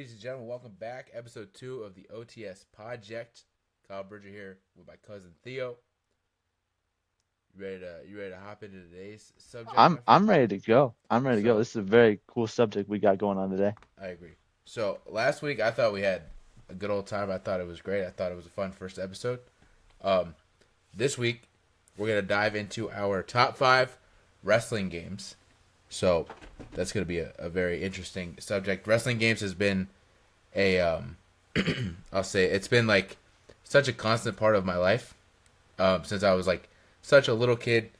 ladies and gentlemen, welcome back. Episode 2 of the OTS Project. Kyle Bridger here with my cousin Theo. You ready to hop into today's subject, my I'm friend? ready to go. I'm ready to go. So This is a very cool subject we got going on today. I agree. So last week I thought we had a good old time. I thought it was great. I thought it was a fun first episode. Um, this week we're gonna dive into our top 5 wrestling games. So that's gonna be a very interesting subject. Wrestling games has been a I'll say it's been like such a constant part of my life since I was like such a little kid.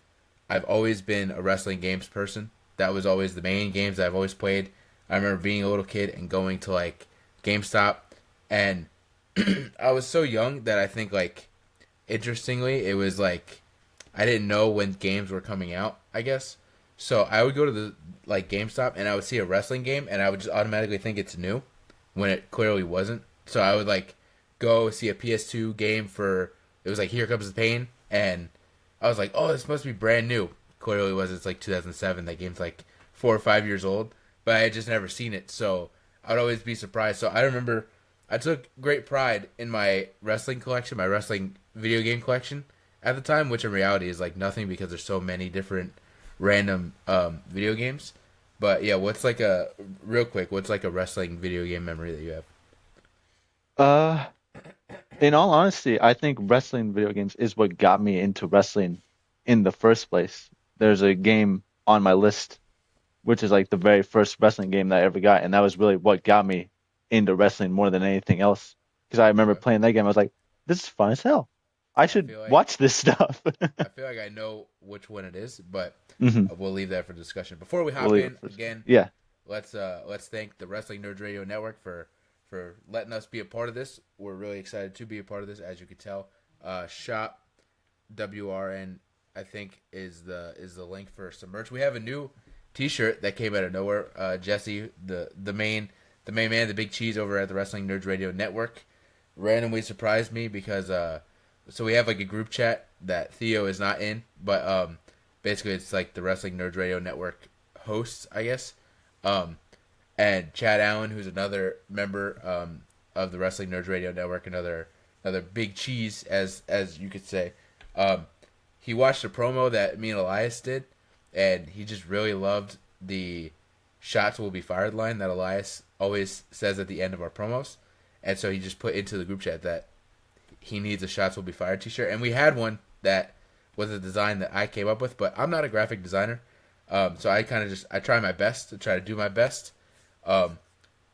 I've always been a wrestling games person. That was always the main games that I've always played. I remember being a little kid and going to like GameStop, and I was so young that I think like interestingly it was like I didn't know when games were coming out, I guess. So I would go to the like GameStop and I would see a wrestling game and I would just automatically think it's new when it clearly wasn't. So I would like go see a PS2 game for it was like Here Comes the Pain, and I was like, oh, this must be brand new. Clearly it was. It's like 2007. That game's like 4 or 5 years old, but I had just never seen it, so I'd always be surprised. So I remember I took great pride in my wrestling collection, my wrestling video game collection at the time, which in reality is like nothing because there's so many different random video games. But yeah, what's like a real quick? What's like a wrestling video game memory that you have? Uh, in all honesty, I think wrestling video games is what got me into wrestling in the first place. There's a game on my list, which is like the very first wrestling game that I ever got, and that was really what got me into wrestling more than anything else. Because I remember Okay, playing that game, I was like, this is fun as hell. I I should feel like watch this stuff. I feel like I know which one it is, but hmm we'll leave that for discussion. Before we We'll hop leave it in first. again, Yeah. let's thank the Wrestling Nerds Radio Network for letting us be a part of this. We're really excited to be a part of this, as you can tell. Shop WRN, I think is the link for some merch. We have a new T-shirt that came out of nowhere. Jesse, the main man, the big cheese over at the Wrestling Nerds Radio Network, randomly surprised me because so we have like a group chat that Theo is not in, but basically it's like the Wrestling Nerds Radio Network hosts, I guess. Um, and Chad Allen, who's another member of the Wrestling Nerds Radio Network, another big cheese, as you could say. Um, he watched a promo that me and Elias did, and he just really loved the "shots will be fired" line that Elias always says at the end of our promos, and so he just put into the group chat that he needs a "shots will be fired" T-shirt, and we had one that was a design that I came up with, but I'm not a graphic designer, so I kind of just I try my best to try to do my best. Um,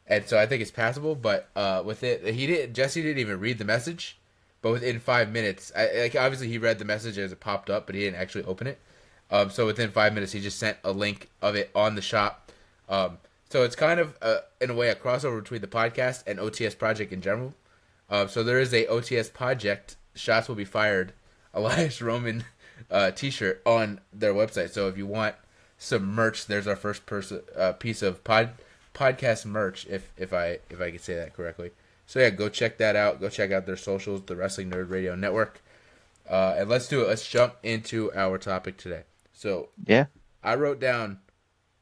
and so I think it's passable. But with it, Jesse didn't even read the message, but within 5 minutes, like obviously he read the message as it popped up, but he didn't actually open it. So within 5 minutes, he just sent a link of it on the shop. So it's kind of in a way a crossover between the podcast and OTS Project in general. So there is a OTS Project "Shots Will Be Fired" Elias Roman T-shirt on their website. So if you want some merch, there's our first piece of podcast merch, if I could say that correctly. So yeah, go check that out. Go check out their socials, the Wrestling Nerd Radio Network, and let's do it. Let's jump into our topic today. So Yeah. I wrote down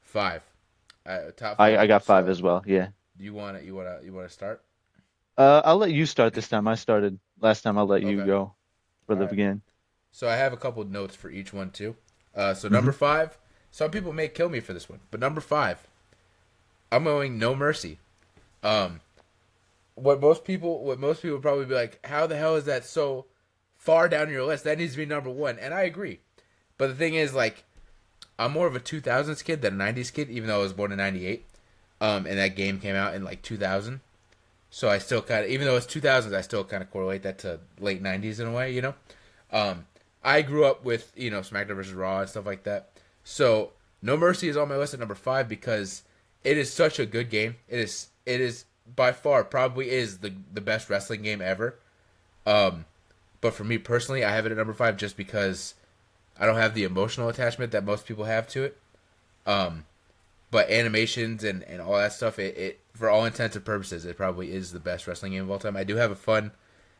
5, top I 5 I got games. five So as well. Yeah. do you want to start? I'll let you start this time. I started last time. I'll let you Okay. go for All the right. beginning. So I have a couple notes for each one too. So hmm number 5. Some people may kill me for this one, but number 5, I'm going No Mercy. Um, what most people probably be like, how the hell is that so far down your list? That needs to be number 1, and I agree. But the thing is, like, I'm more of a 2000s kid than a 90s kid, even though I was born in '98. And that game came out in like 2000. So I still kind of, even though it's 2000s, I still kind of correlate that to late 90s in a way, you know. Um, I grew up with SmackDown versus Raw and stuff like that. So No Mercy is on my list at number 5 because it is such a good game. It is by far probably is the best wrestling game ever. Um, but for me personally, I have it at number 5 just because I don't have the emotional attachment that most people have to it. Um, but animations and all that stuff, it for all intents and purposes, it probably is the best wrestling game of all time. I do have a fun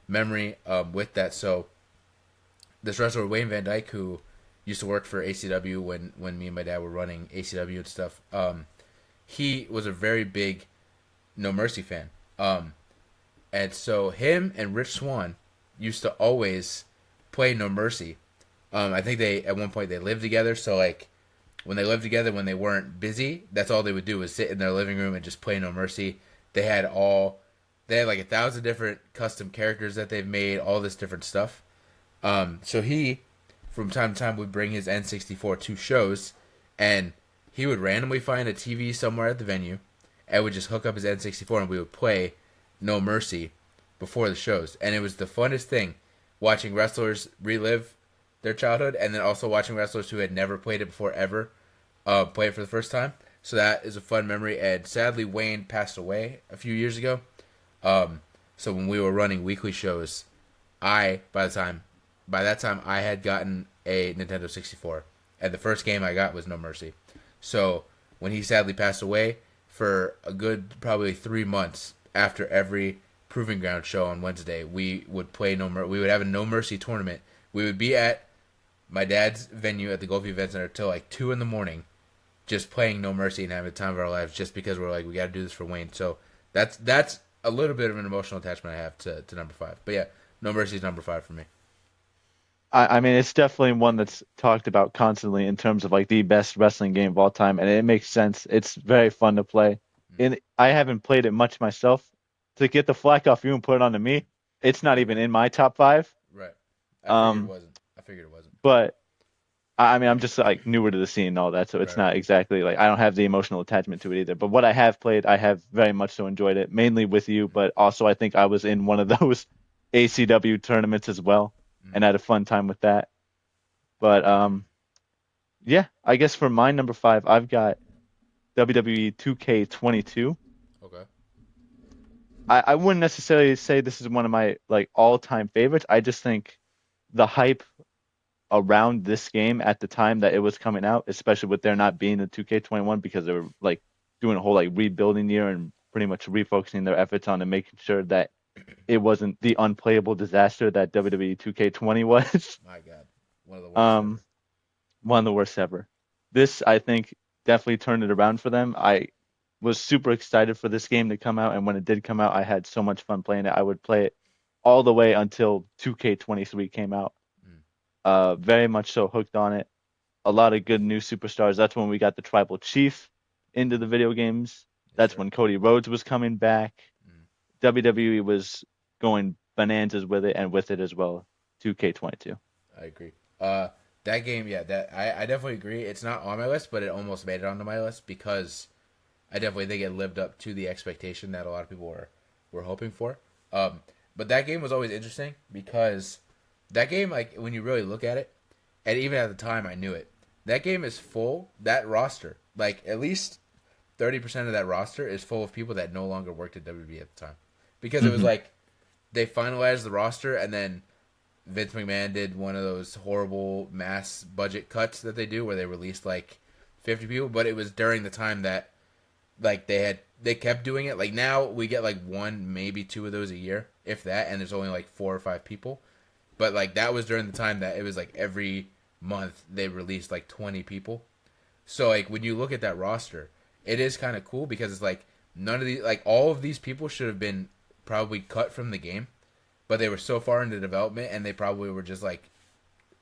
memory with that. So this wrestler Wayne Van Dyke, who used to work for ACW when me and my dad were running ACW and stuff, he was a very big No Mercy fan. And so him and Rich Swann used to always play No Mercy. I think they at one point they lived together. So like when they lived together, when they weren't busy, that's all they would do was sit in their living room and just play No Mercy. They had like 1,000 different custom characters that they've made, all this different stuff. So he, from time to time, would bring his N64 to shows, and he would randomly find a TV somewhere at the venue, and would just hook up his N64, and we would play No Mercy before the shows. And it was the funnest thing, watching wrestlers relive their childhood, and then also watching wrestlers who had never played it before ever play it for the first time. So that is a fun memory. And sadly, Wayne passed away a few years ago. So when we were running weekly shows, by that time I had gotten a Nintendo 64, and the first game I got was No Mercy. So when he sadly passed away, for a good probably 3 months after every Proving Ground show on Wednesday, we would play we would have a No Mercy tournament. We would be at my dad's venue at the Gulf Event Center till like 2 in the morning, just playing No Mercy and having the time of our lives, just because we're like, we got to do this for Wayne. So that's a little bit of an emotional attachment I have to number 5. But yeah, No Mercy is number 5 for me. I mean, it's definitely one that's talked about constantly in terms of like the best wrestling game of all time, and it makes sense. It's very fun to play. And I haven't played it much myself. To get the flack off you and put it onto me, it's not even in my top 5. Right. I figured it wasn't. But I mean, I'm just like newer to the scene and all that, so it's not exactly like I don't have the emotional attachment to it either. But what I have played, I have very much so enjoyed it, mainly with you, but also I think I was in one of those ACW tournaments as well, and had a fun time with that. But yeah, I guess for my number 5, I've got WWE 2K22. Okay. I wouldn't necessarily say this is one of my like all-time favorites. I just think the hype around this game at the time that it was coming out, especially with there not being a 2K21 because they were like doing a whole like rebuilding year and pretty much refocusing their efforts on and making sure that it wasn't the unplayable disaster that WWE 2K20 was. My God, one of the worst ever. One of the worst ever. This I think definitely turned it around for them. I was super excited for this game to come out, and when it did come out, I had so much fun playing it. I would play it all the way until 2K23 came out. Very much so hooked on it. A lot of good new superstars. That's when we got the Tribal Chief into the video games. That's when Cody Rhodes was coming back. WWE was going bananas with it, and with it as well, 2K22. I agree. That game, yeah, I definitely agree. It's not on my list, but it almost made it onto my list because I definitely think it lived up to the expectation that a lot of people were hoping for. But that game was always interesting because that game, like when you really look at it, and even at the time I knew it, that game is full. That roster, like at least 30% of that roster is full of people that no longer worked at WWE at the time, because it was like they finalized the roster and then Vince McMahon did one of those horrible mass budget cuts that they do where they released like 50 people, but it was during the time that like they kept doing it. Like now we get like 1, maybe 2 of those a year, if that, and there's only like 4 or 5 people. But like that was during the time that it was like every month they released like 20 people. So like when you look at that roster, it is kind of cool because it's like none of these, like all of these people should have been probably cut from the game, but they were so far into development and they probably were just like,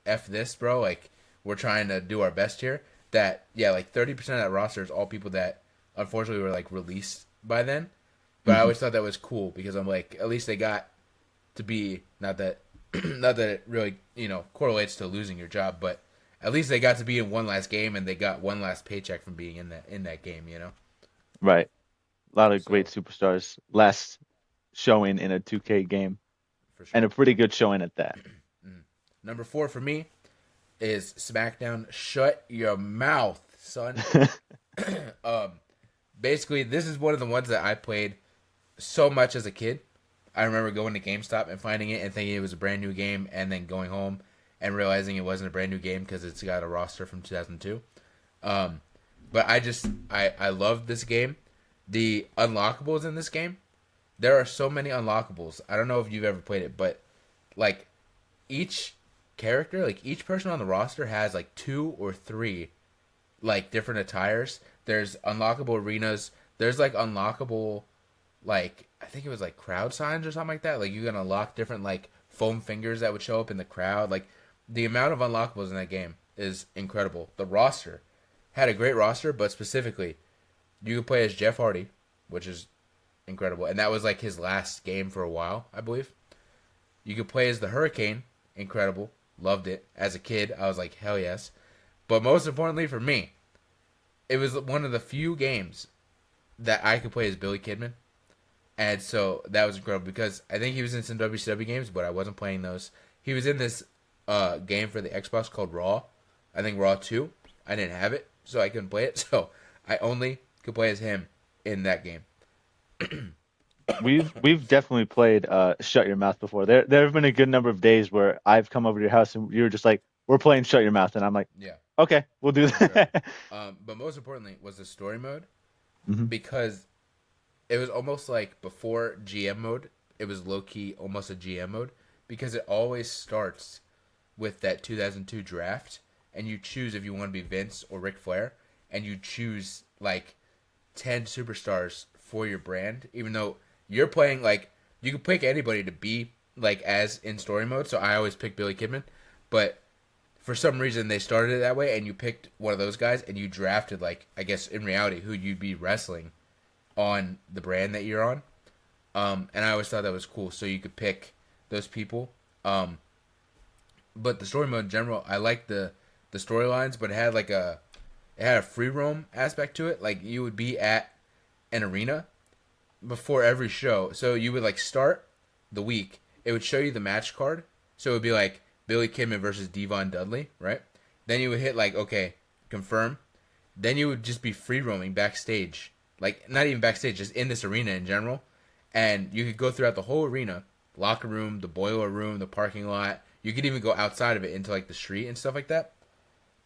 F this, bro. Like we're trying to do our best here. That yeah, like 30% of that roster is all people that unfortunately were like released by then. But I always thought that was cool because I'm like, at least they got to be, not that it really, correlates to losing your job, but at least they got to be in one last game and they got one last paycheck from being in that game, Right. A lot of great superstars. Last showing in a 2K game. For sure. And a pretty good showing at that. Number 4 for me is SmackDown. Shut your mouth, son. Basically, this is one of the ones that I played so much as a kid. I remember going to GameStop and finding it and thinking it was a brand new game, and then going home and realizing it wasn't a brand new game because it's got a roster from 2002. But I love this game. The unlockables in this game, there are so many unlockables. I don't know if you've ever played it, but like each character, like each person on the roster has like 2 or 3 like different attires. There's unlockable arenas. There's like unlockable like I think it was like crowd signs or something like that. Like you can unlock different like foam fingers that would show up in the crowd. Like the amount of unlockables in that game is incredible. The roster had a great roster, but specifically you could play as Jeff Hardy, which is incredible, and that was like his last game for a while, I believe. You could play as the Hurricane, incredible, loved it. As a kid, I was like hell yes. But most importantly for me, it was one of the few games that I could play as Billy Kidman. And so that was incredible because I think he was in some WCW games, but I wasn't playing those. He was in this game for the Xbox called Raw. I think Raw 2. I didn't have it, so I couldn't play it. So I only could play as him in that game. We've definitely played Shut Your Mouth before. There have been a good number of days where I've come over to your house and you were just like, "We're playing Shut Your Mouth," and I'm like, Yeah, "Okay, we'll do for sure. that." But most importantly was the story mode hmm because it was almost like before GM mode. It was low key almost a GM mode because it always starts with that 2002 draft, and you choose if you want to be Vince or Ric Flair, and you choose like 10 superstars for your brand, even though you're playing like you could pick anybody to be like as in story mode. So I always pick Billy Kidman, but for some reason they started it that way, and you picked one of those guys, and you drafted like I guess in reality who you'd be wrestling on the brand that you're on. And I always thought that was cool. So you could pick those people. But the story mode in general, I like the storylines, but it had a free roam aspect to it. Like you would be at an arena before every show, so you would like start the week. It would show you the match card, so it would be like Billy Kidman versus Devon Dudley, right? Then you would hit like okay, confirm. Then you would just be free roaming backstage, like not even backstage, just in this arena in general, and you could go throughout the whole arena, locker room, the boiler room, the parking lot. You could even go outside of it into like the street and stuff like that.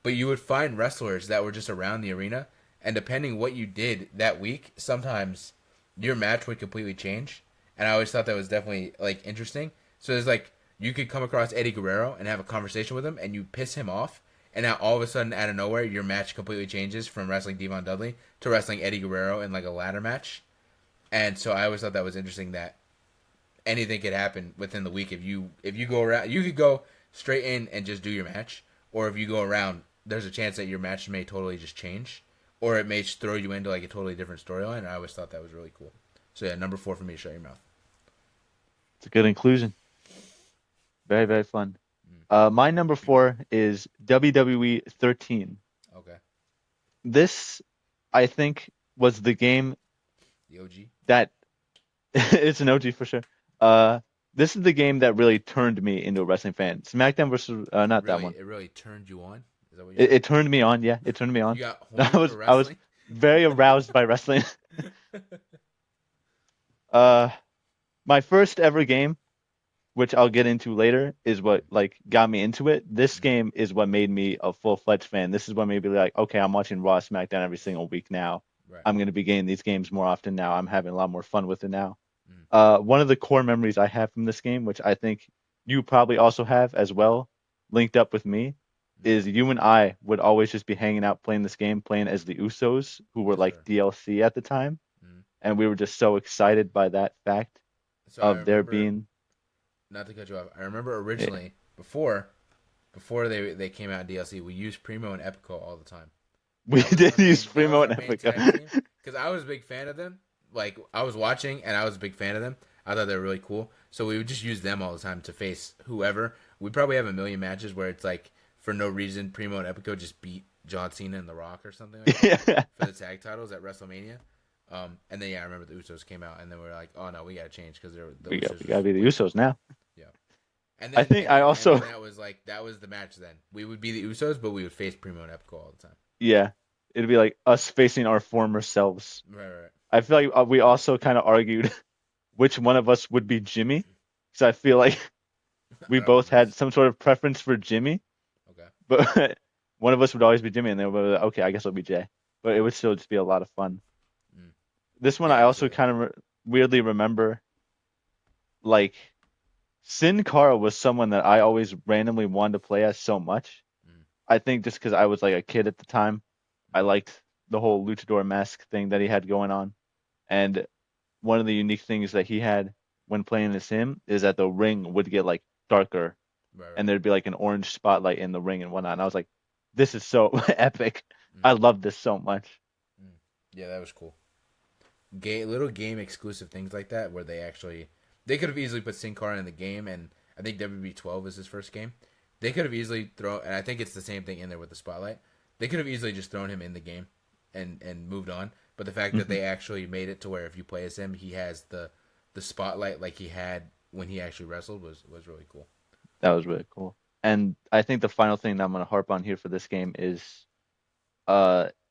But you would find wrestlers that were just around the arena, and depending what you did that week, sometimes your match would completely change. And I always thought that was definitely like interesting. So there's like you could come across Eddie Guerrero and have a conversation with him, and you piss him off, and now all of a sudden, out of nowhere, your match completely changes from wrestling Devon Dudley to wrestling Eddie Guerrero in like a ladder match. And so I always thought that was interesting that anything could happen within the week if you go around. You could go straight in and just do your match, or if you go around, there's a chance that your match may totally just change, or it may just throw you into like a totally different storyline. And I always thought that was really cool. So yeah, number 4 for me, Shut Your Mouth. It's a good inclusion. Very, very fun. My number 4 is WWE 13. Okay, This, I think, was the game the OG. that it's an OG for sure. Uh, this is the game that really turned me into a wrestling fan. SmackDown versus not that one. It really turned you on. Is that what you're It, saying? it turned me on. Yeah, it turned me You on. got I horny was for I was wrestling. very aroused by wrestling. Uh, my first ever game, which I'll get into later, is what like got me into it. This Mhm. game is what made me a full-fledged fan. This is what made me like, okay, I'm watching Raw, SmackDown every single week now. Right. I'm gonna be getting these games more often now. I'm having a lot more fun with it now. Mhm. One of the core memories I have from this game, which I think you probably also have as well, linked up with me, Mhm. is you and I would always just be hanging out playing this game, playing as the Usos, who were Yes, like sir. DLC at the time, Mhm. and we were just so excited by that fact So I of there remember, being. not to cut you off. I remember Yeah, originally before they came out in DLC, we used Primo and Epico all the time. we did use That was Primo our and main tag Epica. team because I was a big fan of them. Like I was watching and I was a big fan of them. I thought they were really cool. So we would just use them all the time to face whoever. We probably have a million matches where it's like for no reason Primo and Epico just beat John Cena and The Rock or something like that Yeah, for the tag titles at WrestleMania. And then yeah, I remember the Usos came out and then we were like, oh no, we gotta change because the we Usos gotta was be the way too Usos much fun. now. Yeah. And I then think I and then also that was the match. Then we would be the Usos, but we would face Primo and Epico all the time. yeah, it'd be like us facing our former selves. Right, right. I feel like we also kind of argued which one of us would be Jimmy, because I feel like we I don't both remember had this. some sort of preference for Jimmy, Okay. but one of us would always be Jimmy, and then we'd be like, okay, I guess I'll be Jay. But it would still just be a lot of fun. Mm. This one Yeah, I also absolutely. kind of weirdly remember, like Sin Cara was someone that I always randomly wanted to play as so much. Mm. I think just because I was like a kid at the time, I Mm. liked the whole luchador mask thing that he had going on, and one of the unique things that he had when playing as him is that the ring would get like darker Right, and right. there'd be like an orange spotlight in the ring and whatnot. And I was like, this is so epic. Mm, I love this so much. mm. Yeah, that was cool. Little game exclusive things like that where they could have easily put Sin Cara in the game, and I think WB12 is his first game. They could have easily thrown, and I think it's the same thing in there with the spotlight. They could have easily just thrown him in the game and moved on. But the fact that Hmm. they actually made it to where if you play as him, he has the spotlight like he had when he actually wrestled was really cool. That was really cool. And I think the final thing that I'm gonna harp on here for this game is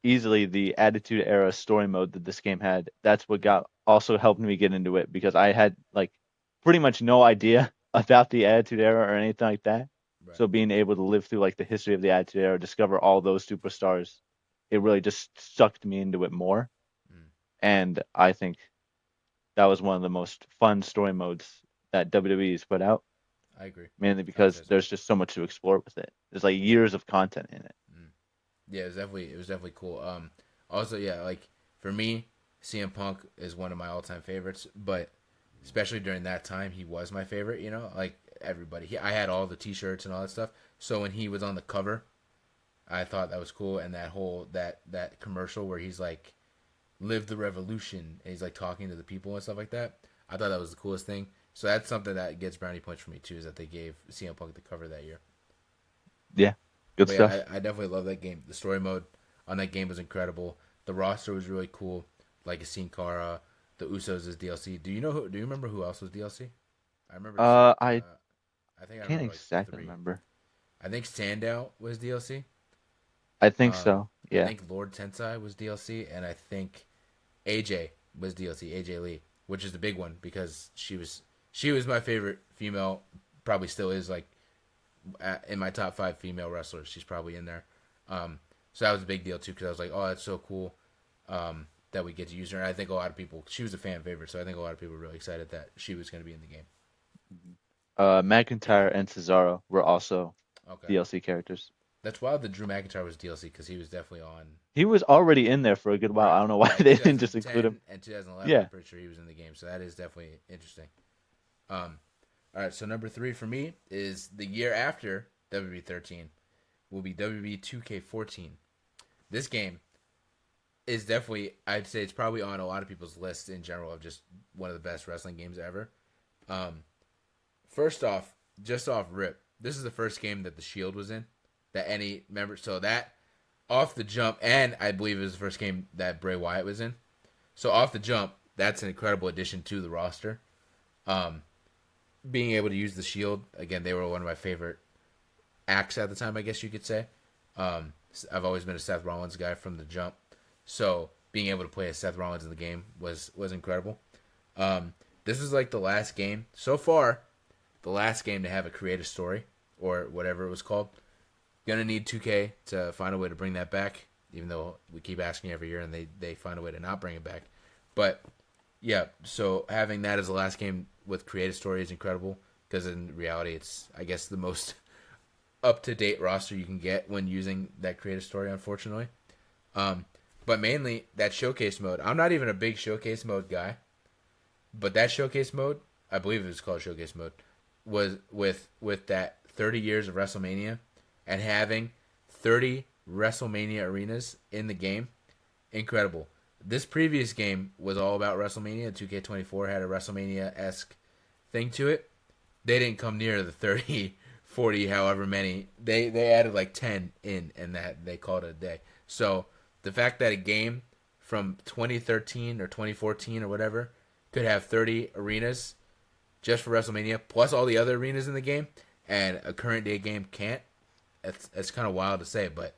easily the Attitude Era story mode that this game had. That's what Mm, got also helped me get into it because I had like pretty much no idea about the Attitude Era or anything like that. right. So being able to live through like the history of the Attitude Era, discover all those superstars, it really just sucked me into it more. Mm, And I think that was one of the most fun story modes that WWE has put out, I agree. mainly I would because say so. there's just so much to explore with it. There's like years of content in it. Mm. Yeah, it was definitely cool. Also, yeah, like for me, CM Punk is one of my all time favorites, but especially during that time, he was my favorite. You know, like everybody, I had all the T-shirts and all that stuff. So when he was on the cover, I thought that was cool, and that whole that commercial where he's like, "Live the revolution," and he's like talking to the people and stuff like that. I thought that was the coolest thing. So that's something that gets brownie points for me too, is that they gave CM Punk the cover that year. Yeah, good But yeah, stuff. I definitely love that game. The story mode on that game was incredible. The roster was really cool. Like a Sin Cara, the Usos as DLC. Do you remember who else was DLC? I remember. I I think I can't remember like exactly three. remember. I think Sandow was DLC. I think so. I Yeah. think Lord Tensai was DLC, and I think AJ was DLC. AJ Lee, which is the big one because she was my favorite female. Probably still is like in my top 5 female wrestlers. She's probably in there. Um, so that was a big deal too because I was like, oh, that's so cool that we get to use her. And I think a lot of people. She was a fan favorite, so I think a lot of people were really excited that she was going to be in the game. McIntyre and Cesaro were also Okay, DLC characters. that's wild that Drew McIntyre was DLC because he was definitely on. He was already in there for a good while. I Right, don't know why like they didn't just include him. 2010 and 2011. I'm Yeah. pretty sure he was in the game, so that is definitely interesting. Um, all right, so number 3 for me is the year after WB 13 will be WB 2K14. This game is definitely, I'd say it's probably on a lot of people's lists in general of just one of the best wrestling games ever. Um, First off, just off rip, this is the first game that the Shield was in that any member. So that off the jump, and I believe it was the first game that Bray Wyatt was in. So off the jump, that's an incredible addition to the roster. Um, Being able to use the Shield again, they were one of my favorite acts at the time, I guess you could say. Um, I've always been a Seth Rollins guy from the jump, so being able to play as Seth Rollins in the game was incredible. This was like the last game so far, the last game to have a creative story or whatever it was called. Gonna need 2K to find a way to bring that back, even though we keep asking every year and they find a way to not bring it back. But yeah, so having that as the last game with creative story is incredible because in reality, it's I guess the most up to date roster you can get when using that creative story. Unfortunately, um, but mainly that showcase mode. I'm not even a big showcase mode guy, but that showcase mode, I believe it was called showcase mode, was with that 30 years of WrestleMania and having 30 WrestleMania arenas in the game. Incredible. This previous game was all about WrestleMania. 2K24 had a WrestleMania esque thing to it. They didn't come near the 30, 40, however many. They added like 10 in, and that they called it a day. So the fact that a game from 2013 or 2014 or whatever could have 30 arenas just for WrestleMania, plus all the other arenas in the game, and a current day game can't. That's kind of wild to say, but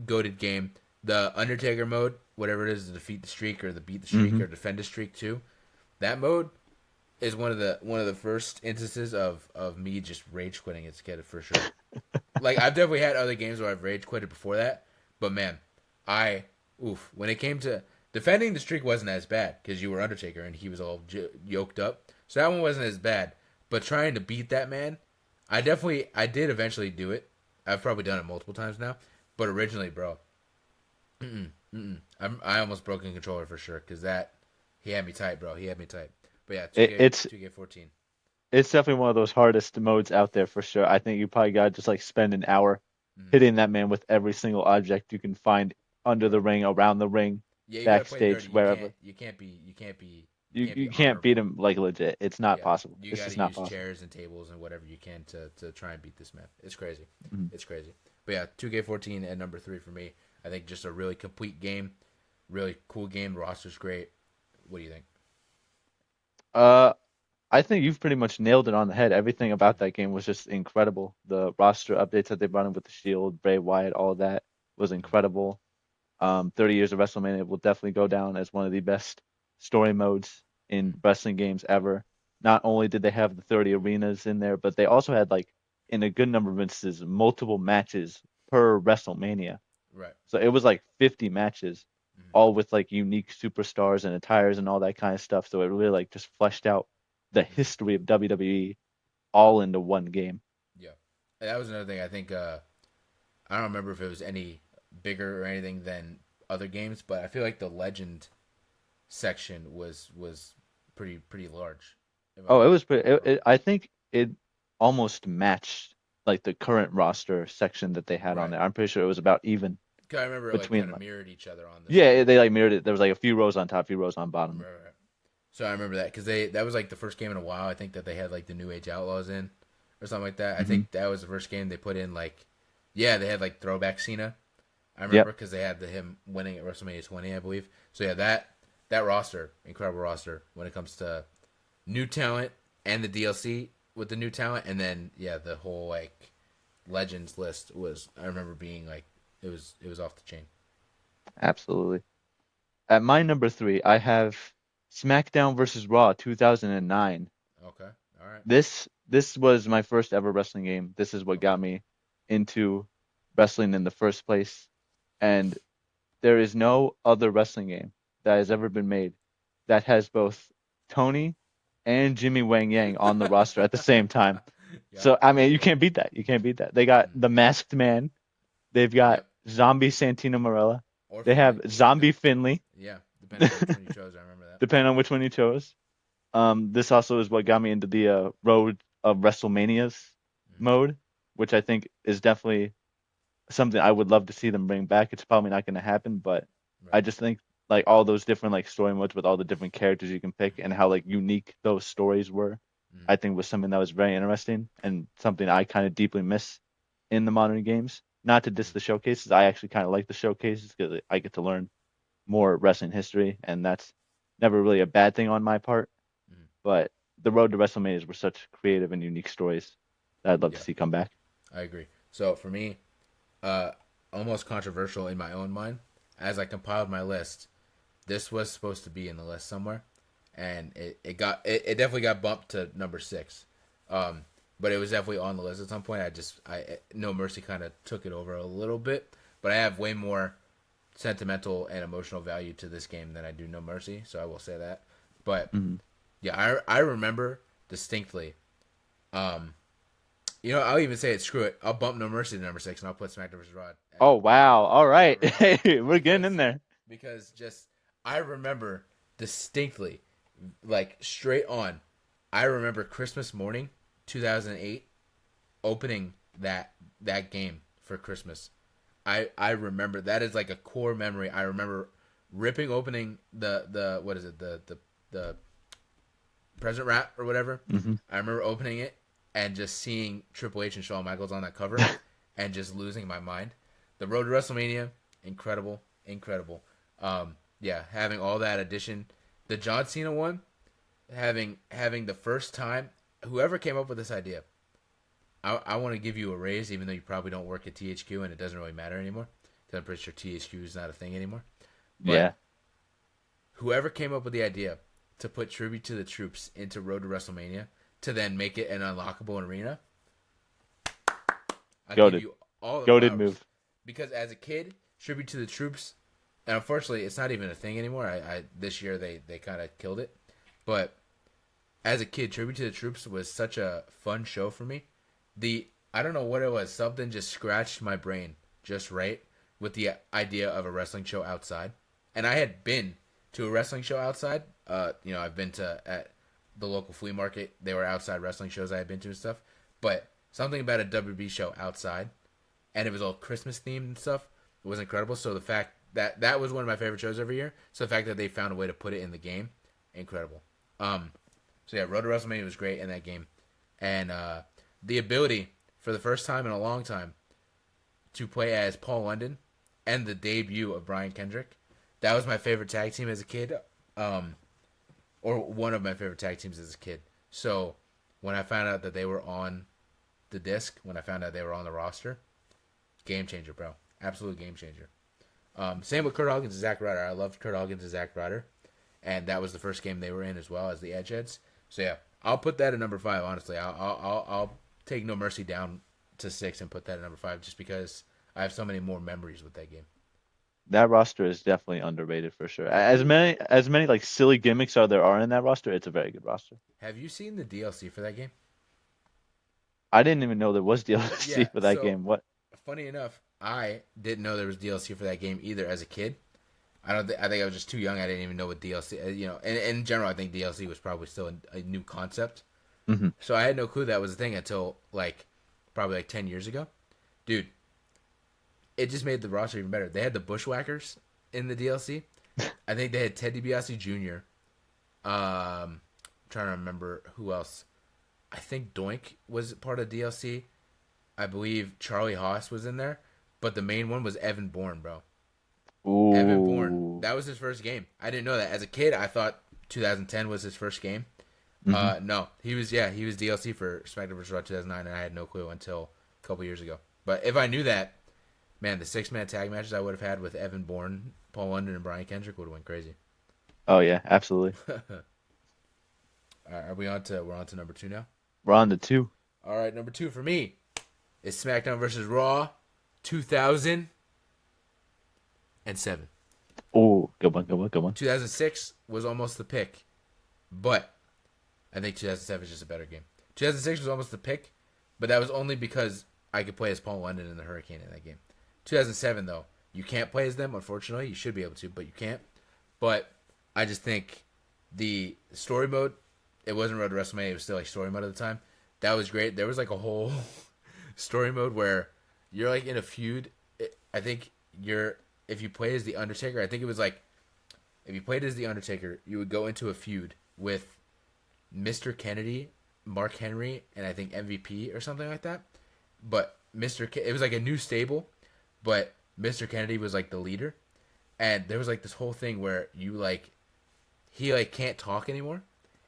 goated game. The Undertaker mode, whatever it is, to defeat the streak or the beat the streak Hmm. or defend the streak too. That mode is one of the first instances of me just rage quitting as a kid for sure. Like I've definitely had other games where I've rage quitted before that, but man, I when it came to defending the streak wasn't as bad because you were Undertaker and he was all yoked up, so that one wasn't as bad. But trying to beat that man, I did eventually do it. I've probably done it multiple times now, but originally, bro, I almost broke a controller for sure because He had me tight, bro. He had me tight. But yeah, It, it's 2K14. it's definitely one of those hardest modes out there for sure. I think you probably gotta just like spend an hour Mm, hitting that man with every single object you can find under bro. the ring, around the ring, Yeah, you gotta play backstage, dirty. wherever. You can't be You can't beat honorable. him like legit. It's not Yeah, possible. you It's got to just not use possible. chairs and tables and whatever you can to try and beat this man. It's crazy. Mhm. It's crazy. But yeah, 2K14 at number 3 for me. I think just a really complete game, really cool game. Roster's great. What do you think? Uh, I think you've pretty much nailed it on the head. Everything Mm, about that game was just incredible. The roster updates that they brought in with the Shield, Bray Wyatt, all of that was mm, incredible. 30 years of WrestleMania will definitely go down as one of the best story modes mm. in wrestling games ever. Not only did they have the 30 arenas in there, but they also had like in a good number of instances multiple matches per WrestleMania. Right. So it was like 50 matches, Mm, all with like unique superstars and attires and all that kind of stuff. So it really like just fleshed out the mm. history of WWE all into one game. Yeah. And that was another thing. I think I don't remember if it was any bigger or anything than other games, but I feel like the legend section was pretty large. If Oh, I'm it was pretty. not wrong. I think it almost matched like the current roster section that they had on Right. there. I'm pretty sure it was about even 'Cause I remember it like between kind of like mirrored each other on the yeah, screen. they like mirrored it. There was like a few rows on top, few rows on bottom. Right, right. So I remember that because that was like the first game in a while. I think that they had like the New Age Outlaws in or something like that. I Hmm. think that was the first game they put in like, yeah, they had like throwback Cena. I remember Yep. because they had him winning at WrestleMania 20, I believe. So yeah, that roster, incredible roster when it comes to new talent and the DLC with the new talent, and then yeah, the whole like legends list was. I remember being like, it was off the chain. Absolutely. At my number three, I have SmackDown versus Raw 2009. Okay, all right. This was my first ever wrestling game. This is what Okay. got me into wrestling in the first place. And there is no other wrestling game that has ever been made that has both Tony and Jimmy Wang Yang on the roster at the same time. Yep. So I mean, you can't beat that. You can't beat that. They got Mm. the Masked Man. They've got Yep. Zombie Santino Marella. Or They have Finley. Zombie Finley, Yeah, depending on which one you chose. I remember that. depending on which one you chose. This also is what got me into the Road of WrestleManias Mm. mode, which I think is definitely something I would love to see them bring back. It's probably not going to happen, but I Right. just think like all those different like story modes with all the different characters you can pick and how like unique those stories were, Mm. I think was something that was very interesting and something I kind of deeply miss in the modern games. Not to diss Mm. the showcases, I actually kind of like the showcases because I get to learn more wrestling history, and that's never really a bad thing on my part. Mm. But the road to WrestleManias were such creative and unique stories that I'd love to Yeah, see come back. I agree. So for me, uh, almost controversial in my own mind, as I compiled my list, this was supposed to be in the list somewhere, and it definitely got bumped to number 6. Um, but it was definitely on the list at some point. I No Mercy kind of took it over a little bit, but I have way more sentimental and emotional value to this game than I do No Mercy, so I will say that. But Hmm. yeah, I remember distinctly. Um, I'll even say it. Screw it. I'll bump No Mercy to number 6, and I'll put SmackDown vs. Raw Oh wow! All at right, number 5 hey, we're getting in because there. just I remember distinctly, like straight on. I remember Christmas morning, 2008, opening that game for Christmas. I remember that is like a core memory. I remember opening the what is it the present wrap or whatever. Hmm. I remember opening it and just seeing Triple H and Shawn Michaels on that cover and just losing my mind. The Road to WrestleMania, incredible, incredible. Yeah, having all that addition, the John Cena one, having the first time, whoever came up with this idea, I want to give you a raise, even though you probably don't work at THQ and it doesn't really matter anymore, because I'm pretty sure THQ is not a thing anymore. But Yeah, whoever came up with the idea to put Tribute to the Troops into Road to WrestleMania to then make it an unlockable arena, I give goaded, you all the goaded flowers. move. Because as a kid, Tribute to the Troops, and unfortunately, it's not even a thing anymore. I this year they kind of killed it, but as a kid, Tribute to the Troops was such a fun show for me. I don't know what it was. Something just scratched my brain just right with the idea of a wrestling show outside, and I had been to a wrestling show outside I've been to at the local flea market. They were outside wrestling shows I had been to and stuff. But something about a WB show outside, and it was all Christmas themed and stuff, was incredible. So the fact that was one of my favorite shows every year. So the fact that they found a way to put it in the game, incredible. So yeah, Road to WrestleMania was great in that game, and the ability for the first time in a long time to play as Paul London and the debut of Brian Kendrick. That was my favorite tag team as a kid, or one of my favorite tag teams as a kid. So when I found out that they were on the disc, when I found out they were on the roster, game changer, bro. Absolute game changer. Same with Kurt Hawkins and Zack Ryder. I loved Kurt Hawkins and Zack Ryder, and that was the first game they were in as well as the Edgeheads. So yeah, I'll put that at number 5. Honestly, I'll take No Mercy down to 6 and put that at number 5 just because I have so many more memories with that game. That roster is definitely underrated for sure. As many like silly gimmicks there are in that roster, it's a very good roster. Have you seen the DLC for that game? I didn't even know there was Yeah. DLC for that So game. What? funny enough, I didn't know there was DLC for that game either as a kid. I think I was just too young. I didn't even know what DLC. And in general, I think DLC was probably still a new concept. Hmm. So I had no clue that was a thing until probably 10 years ago, dude. It just made the roster even better. They had the Bushwhackers in the DLC. I think they had Ted DiBiase Jr. Trying to remember who else. I think Doink was part of DLC. I believe Charlie Haas was in there, but the main one was Evan Bourne, bro. Evan Bourne. Ooh. That was his first game. I didn't know that. As a kid, I thought 2010 was his first game. Hmm. No, he was DLC for SmackDown vs. Raw 2009, and I had no clue until a couple years ago. But if I knew that, man, the 6-man tag matches I would have had with Evan Bourne, Paul London, and Brian Kendrick would have went crazy. Oh yeah, absolutely. We're on to number 2 now? We're on to 2. All right, number 2 for me is SmackDown vs. Raw 2007. Oh, good one, good one, good one. 2006 was almost the pick, but I think 2007 is just a better game. 2006 was almost the pick, but that was only because I could play as Paul London and the Hurricane in that game. 2007, though, you can't play as them, unfortunately. You should be able to, but you can't. But I just think the story mode, it wasn't Road to WrestleMania, it was still story mode at the time. That was great. There was a whole story mode where you're in a feud. I think if you play as the Undertaker, I think it was if you played as the Undertaker, you would go into a feud with Mr. Kennedy, Mark Henry, and I think MVP or something like that. But it was a new stable, but Mr. Kennedy was the leader, and there was this whole thing where he can't talk anymore,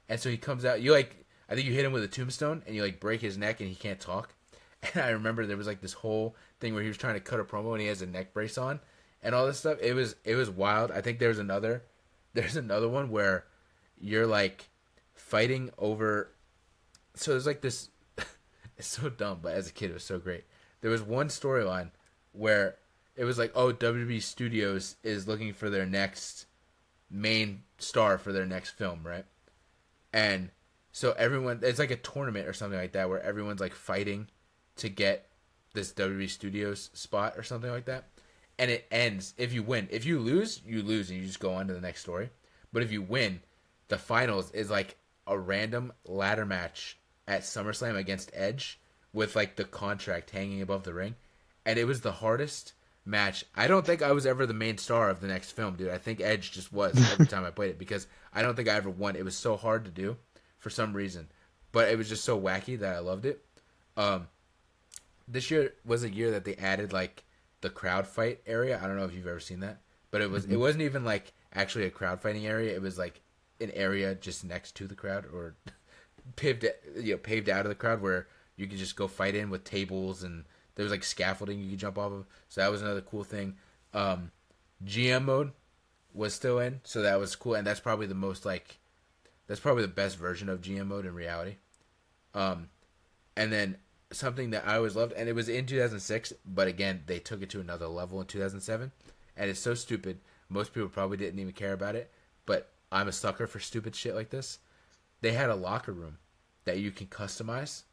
and so he comes out. I think you hit him with a tombstone, and you break his neck, and he can't talk. And I remember there was this whole thing where he was trying to cut a promo, and he has a neck brace on, and all this stuff. It was wild. I think there's another one where you're fighting over. So there's this. It's so dumb, but as a kid, it was so great. There was one storyline where it was WWE Studios is looking for their next main star for their next film, right? And so everyone, it's a tournament or something like that where everyone's fighting to get this WWE Studios spot or something like that. And it ends if you win. If you lose, you lose and you just go on to the next story. But if you win, the finals is a random ladder match at SummerSlam against Edge with the contract hanging above the ring. And it was the hardest match. I don't think I was ever the main star of the next film, dude. I think Edge just was every time I played it because I don't think I ever won. It was so hard to do for some reason. But it was just so wacky that I loved it. This year was a year that they added the crowd fight area. I don't know if you've ever seen that. But it wasn't even actually a crowd fighting area. It was an area just next to the crowd or paved out of the crowd where you could just go fight in with tables and there was scaffolding you could jump off of. So that was another cool thing. GM mode was still in, so that was cool, and that's probably the most that's probably the best version of GM mode in reality. And then something that I always loved, and it was in 2006, but again they took it to another level in 2007, and it's so stupid. Most people probably didn't even care about it, but I'm a sucker for stupid shit like this. They had a locker room that you can customize.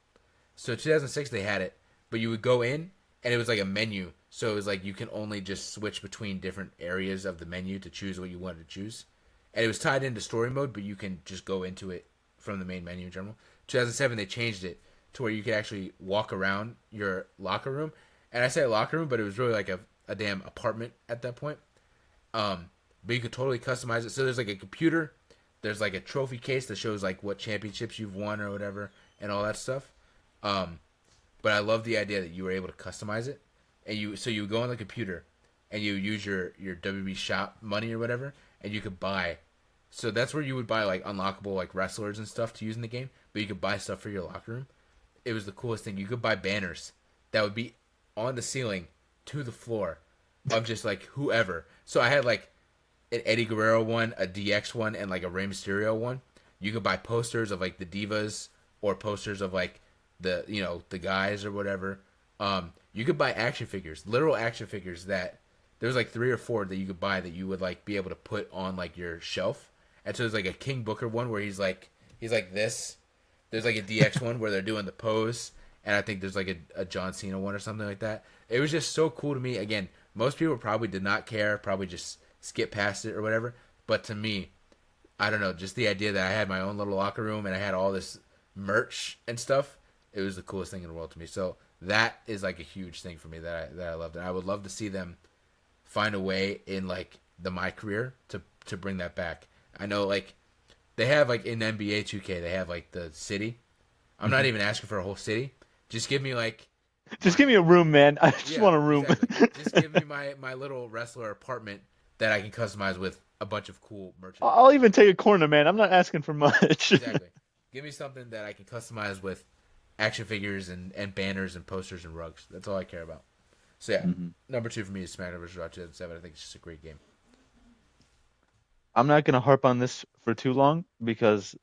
So 2006 they had it, but you would go in and it was a menu. So it was you can only just switch between different areas of the menu to choose what you wanted to choose. and it was tied into story mode, but you can just go into it from the main menu in general. 2007, they changed it to where you could actually walk around your locker room, and I say locker room, but it was really like a damn apartment at that point. But you could totally customize it. So there's like a computer, there's like a trophy case that shows like what championships you've won or whatever, and all that stuff. But I love the idea that you were able to customize it, and you go on the computer, and you use your WB shop money or whatever, and you could buy. So that's where you would buy like unlockable like wrestlers and stuff to use in the game, but you could buy stuff for your locker room. It was the coolest thing. You could buy banners that would be on the ceiling to the floor of just like whoever. So I had like an Eddie Guerrero one, a DX one, and like a Rey Mysterio one. You could buy posters of like the divas or posters of like the guys or whatever. You could buy action figures, literal action figures that there's like 3 or 4 that you could buy that you would like be able to put on like your shelf. And so there's like a King Booker one where he's like this. There's like a DX one where they're doing the pose, and I think there's like a John Cena one or something like that. It was just so cool to me. Again, most people probably did not care, probably just skip past it or whatever. But to me, I don't know, just the idea that I had my own little locker room and I had all this merch and stuff, it was the coolest thing in the world to me. So that is like a huge thing for me that I loved, and I would love to see them find a way in like my career to bring that back. I know like they have like in NBA 2K they have like the city. I'm not even asking for a whole city. Just give me like Just give me a room, man. I just want a room. Exactly. Just give me my little wrestler apartment that I can customize with a bunch of cool merchandise. I'll even take a corner, man. I'm not asking for much. Exactly. Give me something that I can customize with action figures and banners and posters and rugs. That's all I care about. So yeah, number 2 for me is SmackDown vs. Raw 2007. I think it's just a great game. I'm not gonna harp on this for too long because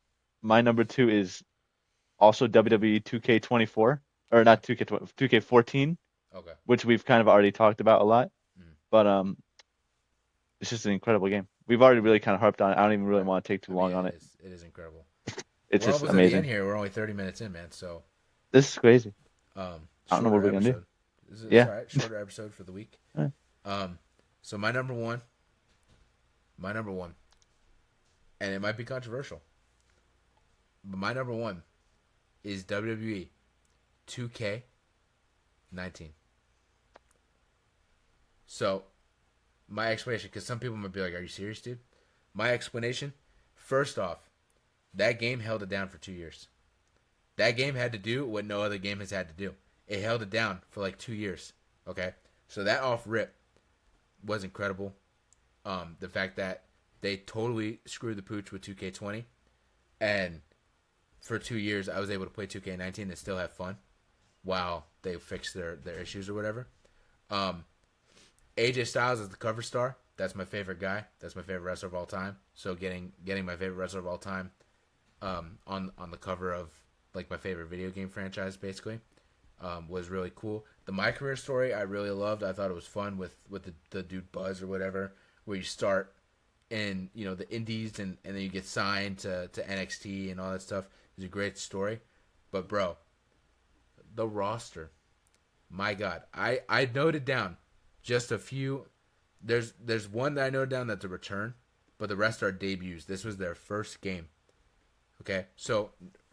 my number 2 is also WWE 2K24 or not 2K20, 2K14, Okay. which we've kind of already talked about a lot. But it's just an incredible game. We've already really kind of harped on it. I don't even really want to take too long on it. It is incredible. It's We're just almost amazing. at the end here. We're only 30 minutes in, man. So this is crazy. I don't know what we're gonna do. This is Yeah. all right. Shorter episode for the week. All So my number one, and it might be controversial, but my number 1 is WWE 2K19. So my explanation, because some people might be like, "Are you serious, dude?" My explanation, first off, that game held it down for 2 years. That game had to do what no other game has had to do. It held it down for like 2 years. Okay, so that off rip was incredible. The fact that they totally screwed the pooch with 2K20, and for 2 years I was able to play 2K19 and still have fun while they fixed their issues or whatever. AJ Styles is the cover star. That's my favorite guy. That's my favorite wrestler of all time. So getting my favorite wrestler of all time on the cover of like my favorite video game franchise basically was really cool. The My Career story I really loved. I thought it was fun with the dude Buzz or whatever, where you start in the indies and then you get signed to NXT and all that stuff. It's a great story. But bro, the roster, my God, I noted down just a few. There's one that I noted down that's a return, but the rest are debuts. This was their first game. Okay, so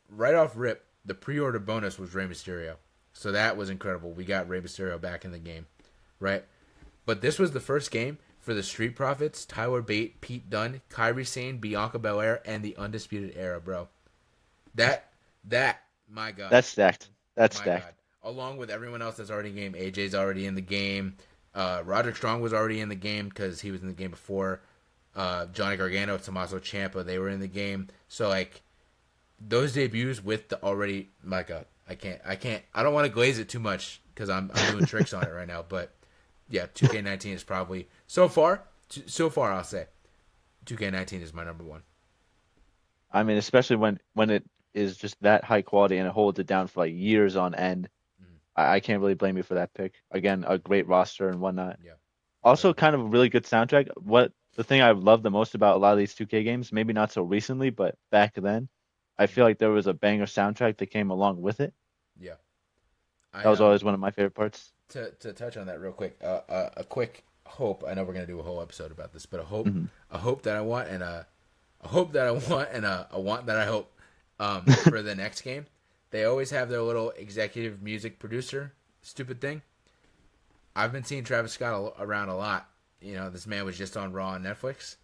right off rip, the pre-order bonus was Rey Mysterio. So that was incredible. We got Rey Mysterio back in the game, right? But this was the first game for the Street Profits, Tyler Bate, Pete Dunne, Kairi Sane, Bianca Belair, and the Undisputed Era, bro. That, my God. That's stacked. That's my stacked. God. Along with everyone else that's already in the game. AJ's already in the game. Roderick Strong was already in the game because he was in the game before. Johnny Gargano, Tommaso Ciampa, they were in the game. So, like, those debuts with the already, my God, I don't want to glaze it too much because I'm doing tricks on it right now. But, yeah, 2K19 is probably, so far, I'll say, 2K19 is my number 1. I mean, especially when it is just that high quality and it holds it down for like years on end. I can't really blame you for that pick. Again, a great roster and whatnot. Yeah. Also, kind of a really good soundtrack. The thing I love the most about a lot of these 2K games, maybe not so recently, but back then, I feel like there was a banger soundtrack that came along with it. Yeah. That was always one of my favorite parts. To touch on that real quick, a quick hope. I know we're gonna do a whole episode about this, but a hope that I want, and hope that I want and a want that I hope for the next game. They always have their little executive music producer stupid thing. I've been seeing Travis Scott around a lot. This man was just on Raw on Netflix.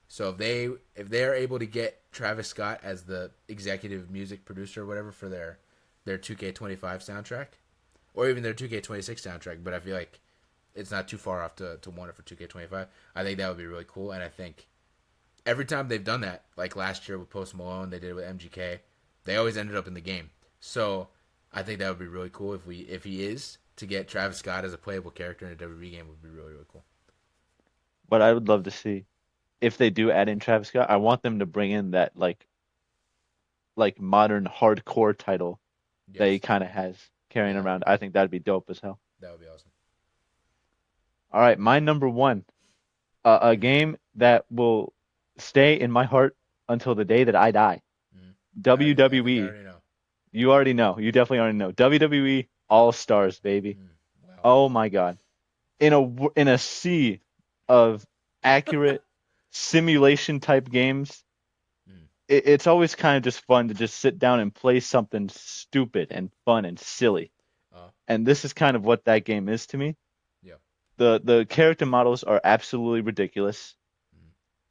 So if they're able to get Travis Scott as the executive music producer or whatever for their 2K25 soundtrack, or even their 2K26 soundtrack, but I feel like it's not too far off to want it for 2K25. I think that would be really cool, and I think every time they've done that, like last year with Post Malone, they did it with MGK, they always ended up in the game. So I think that would be really cool if he is to get Travis Scott as a playable character in a WWE game would be really really cool. What I would love to see if they do add in Travis Scott, I want them to bring in that like modern hardcore title that he Yes, kind of has carrying yeah, that would be around. I cool. think that'd be dope as hell. That would be awesome. All right, my number one, a game that will stay in my heart until the day that I die. Mm. I think I WWE. already know. You already know. You definitely already know. WWE All Stars, baby. Mm. Wow. Oh my God. In a sea of accurate simulation type games, Mm. it's always kind of just fun to just sit down and play something stupid and fun and silly. Uh, And this is kind of what that game is to me. yeah. The character models are absolutely ridiculous. Mm.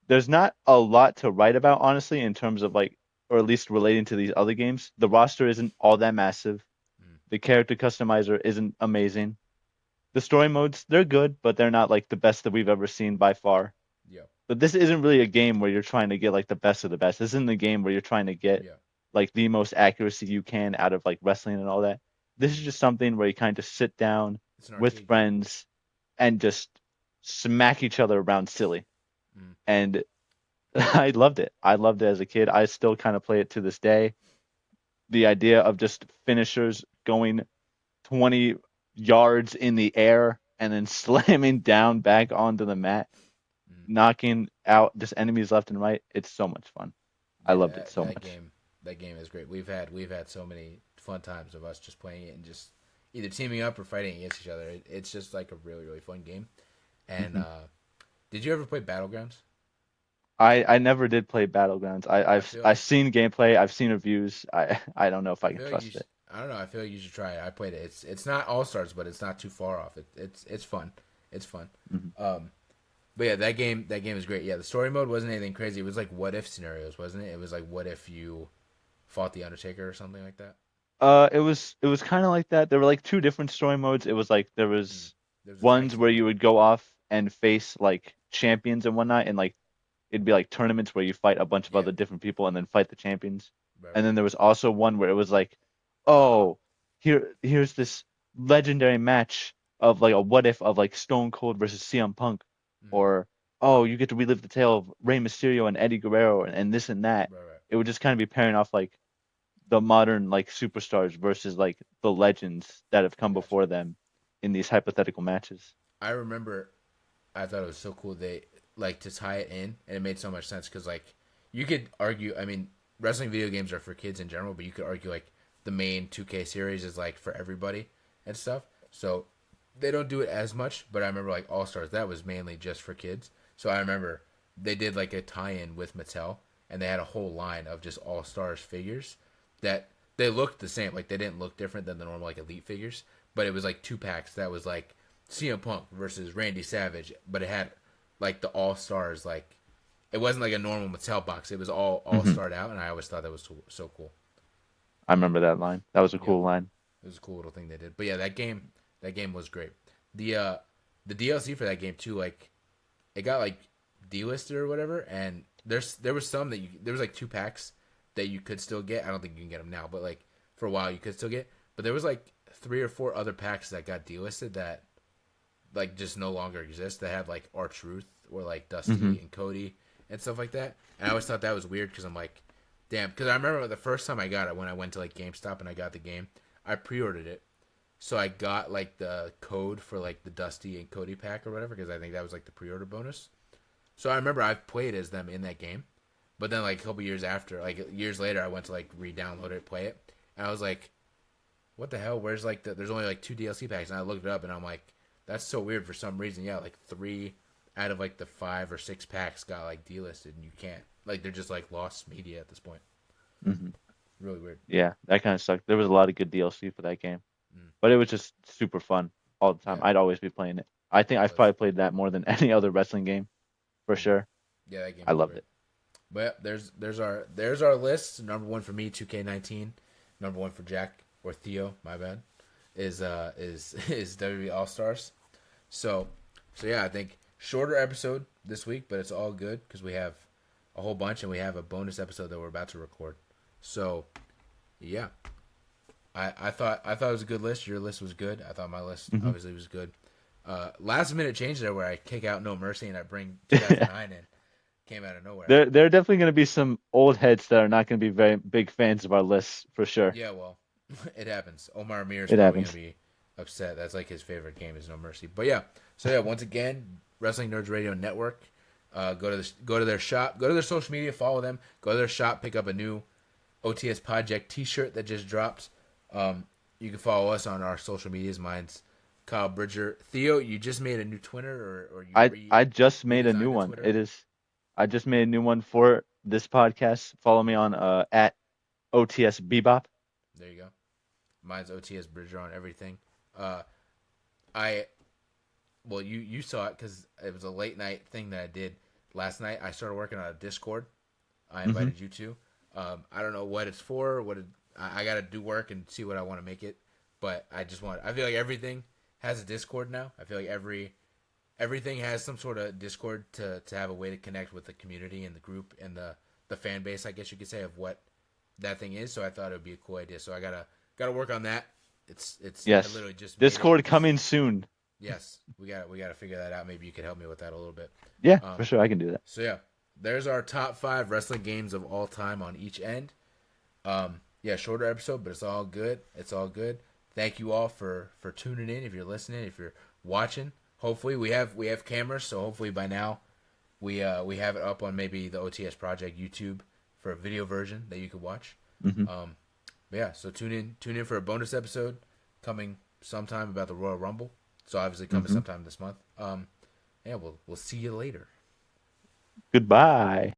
There's not a lot to write about, honestly, in terms of like, or at least relating to these other games. The roster isn't all that massive. Mm. The character customizer isn't amazing. The story modes, they're good, but they're not like the best that we've ever seen by far. Yeah. But this isn't really a game where you're trying to get like the best of the best. This isn't a game where you're trying to get Yeah. like the most accuracy you can out of like wrestling and all that. This is Mm. just something where you kind of sit down It's an with arcade game. friends and just smack each other around silly. Mm. And I loved it. I loved it as a kid. I still kind of play it to this day. The idea of just finishers going 20 yards in the air and then slamming down back onto the mat, Mm. knocking out just enemies left and right. It's so much fun. I Yeah, loved it that, so that much. game that game is great. We've had so many fun times of us just playing it and just either teaming up or fighting against each other. It's just like a really really fun game. And Hmm. did you ever play Battlegrounds? I never did play Battlegrounds. I feel I've like seen gameplay. I've seen reviews. I don't know if I I can feel like you trust should. it. I don't know. I feel like you should try it. I played it. It's not All Stars, but it's not too far off. It's fun. It's fun. Hmm. Um, but yeah, that game is great. Yeah, the story mode wasn't anything crazy. It was like what if scenarios, wasn't it? It was like what if you fought the Undertaker or something like that. It was kind of like that. There were like two different story modes. It was like there Mm. was There was a tag ones team where one. you would go off and face like champions and whatnot, and like it'd be like tournaments where you fight a bunch of Yeah, other different people and then fight the champions. right, And right. then there was also one where it was like, oh, here's this legendary match of like a what if of like Stone Cold versus CM Punk, Mm. or oh, you get to relive the tale of Rey Mysterio and Eddie Guerrero and this and that. Right, right. It would just kind of be pairing off like the modern like superstars versus like the legends that have I come got you. before them in these hypothetical matches. I remember I thought it was so cool they like to tie it in, and it made so much sense because like you could argue. I mean, wrestling video games are for kids in general, but you could argue like the main 2K series is like for everybody and stuff. So they don't do it as much, but I remember like All Stars that was mainly just for kids. So I remember they did like a tie-in with Mattel, and they had a whole line of just All Stars figures that they looked the same. Like they didn't look different than the normal like Elite figures, but it was like two packs that was like CM Punk versus Randy Savage, but it had like the All Stars. Like it wasn't like a normal Mattel box. It was all Hmm. starred out, and I always thought that was so cool. I remember that line. That was a Yep, cool line. it was a cool little thing they did. But yeah, that game was great. The uh the DLC for that game too, like it got like delisted or whatever, and there was some that there was like two packs that you could still get. I don't think you can get them now, but like for a while you could still get. But there was like three or four other packs that got delisted that like just no longer exist. That had like our Truth or like Hmm. Dusty and Cody and stuff like that. And I always thought that was weird because I'm like, damn. Because I remember the first time I got it when I went to like GameStop and I got the game, I pre-ordered it. So I got like the code for like the Dusty and Cody pack or whatever because I think that was like the pre-order bonus. So I remember I've played as them in that game, but then like a couple years after, like years later, I went to like re-download it, play it, and I was like, what the hell? Where's like there's only like two DLC packs, and I looked it up, and I'm like, that's so weird for some reason. Yeah, like three out of like the five or six packs got like delisted, and you can't. like they're just like lost media at this point. Hmm. Really weird. Yeah, that kind of sucked. There was a lot of good DLC for that game, Mm, but it was just super fun all the time. yeah, I'd always be playing it. I think it I've was. probably played that more than any other wrestling game for Mm. sure. Yeah, that game I was loved great. it. But yeah, there's our list. Number one for me, 2K19. Number one for Jack or Theo, my bad, is WWE All Stars. So yeah, I think shorter episode this week, but it's all good because we have a whole bunch and we have a bonus episode that we're about to record. So yeah, I thought it was a good list. Your list was good. I thought my list Hmm. obviously was good. Last minute change there where I kick out No Mercy and I bring 2009 in, came out of nowhere. There are definitely going to be some old heads that are not going to be very big fans of our lists for sure. Yeah, well, it happens. Omar Amir is It probably gonna happens. be upset. That's like his favorite game is No Mercy. But yeah, so yeah, once again, Wrestling Nerds Radio Network. Go to their shop, go to their social media, follow them. Go to their shop, pick up a new OTS Project T-shirt that just dropped. You can follow us on our social medias. Mine's Kyle Bridger. Theo, you just made a new Twitter, or you I just made a new redesigned a one. Twitter. It is I just made a new one for this podcast. Follow me on at OTS Bebop. There you go. Mine's OTS Bridger on everything. Uh, I well, you saw it because it was a late night thing that I did last night. I started working on a Discord. I Hmm. invited you to. I don't know what it's for. I got to do work and see what I want to make it. But I just want. I feel like everything has a Discord now. I feel like everything has some sort of Discord to have a way to connect with the community and the group and the fan base. I guess you could say of what that thing is. So I thought it would be a cool idea. So I gotta work on that. It's I Yes. literally just made it. Discord coming soon. Yes, we gotta figure that out. Maybe you could help me with that a little bit. Yeah, for Um, sure I can do that. so yeah, there's our top 5 wrestling games of all time on each end. Yeah, shorter episode, but it's all good. It's all good. Thank you all for tuning in. If you're listening, if you're watching, hopefully we have cameras, so hopefully by now we have it up on maybe the OTS Project YouTube for a video version that you could watch. Hmm. Um, but yeah, so tune in for a bonus episode coming sometime about the Royal Rumble. So obviously coming Hmm. sometime this month. Yeah, we'll see you later. Goodbye.